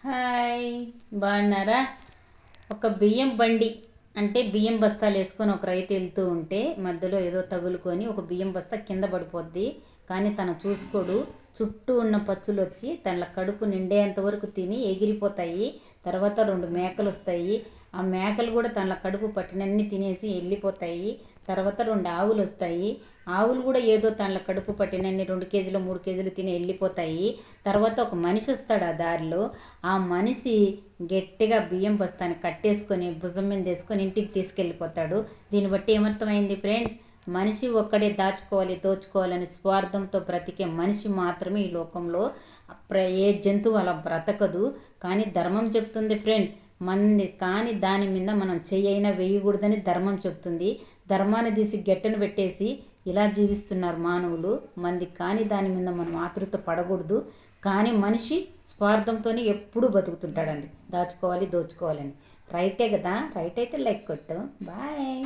Hi, బాగున్నారా? ఒక బియ్యం బండి అంటే బియ్యం బస్తాలు వేసుకొని ఒక రైతు వెళ్తూ ఉంటే మధ్యలో ఏదో తగులుకొని ఒక బియ్యం బస్తా కింద పడిపోద్ది. కానీ తను చూసుకోడు. చుట్టూ ఉన్న పచ్చులు వచ్చి తన కడుపు నిండేంత వరకు తిని ఎగిరిపోతాయి. తర్వాత 2 మేకలు వస్తాయి. ఆ మేకలు కూడా తన కడుపు పట్టినన్ని తినేసి వెళ్ళిపోతాయి. తర్వాత 2 ఆవులు వస్తాయి. ఆవులు కూడా ఏదో తన కడుపు పట్టినన్ని 2 కేజీలు 3 కేజీలు తిని వెళ్ళిపోతాయి. తర్వాత ఒక మనిషి వస్తాడు ఆ దారిలో. ఆ మనిషి గట్టిగా బియ్యం బస్తాని కట్టేసుకొని భుజం మీద వేసుకొని ఇంటికి తీసుకెళ్ళిపోతాడు. దీన్ని బట్టి ఏమర్థమైంది ఫ్రెండ్స్? మనిషి ఒక్కడే దాచుకోవాలి దోచుకోవాలని స్వార్థంతో బ్రతికే మనిషి మాత్రమే ఈ లోకంలో. ఏ జంతువు అలా బ్రతకదు. కానీ ధర్మం చెప్తుంది ఫ్రెండ్, మంది కానీ దాని మీద మనం చెయ్యైనా వేయకూడదని ధర్మం చెప్తుంది. ధర్మాన్ని తీసి గెట్టను పెట్టేసి ఇలా జీవిస్తున్నారు మానవులు. మంది కానీ దాని మీద మనం ఆతృత పడకూడదు. కానీ మనిషి స్వార్థంతోనే ఎప్పుడూ బతుకుతుంటాడండి, దాచుకోవాలి దోచుకోవాలని. రైటే కదా? రైట్ అయితే లైక్ కొట్టు. బాయ్.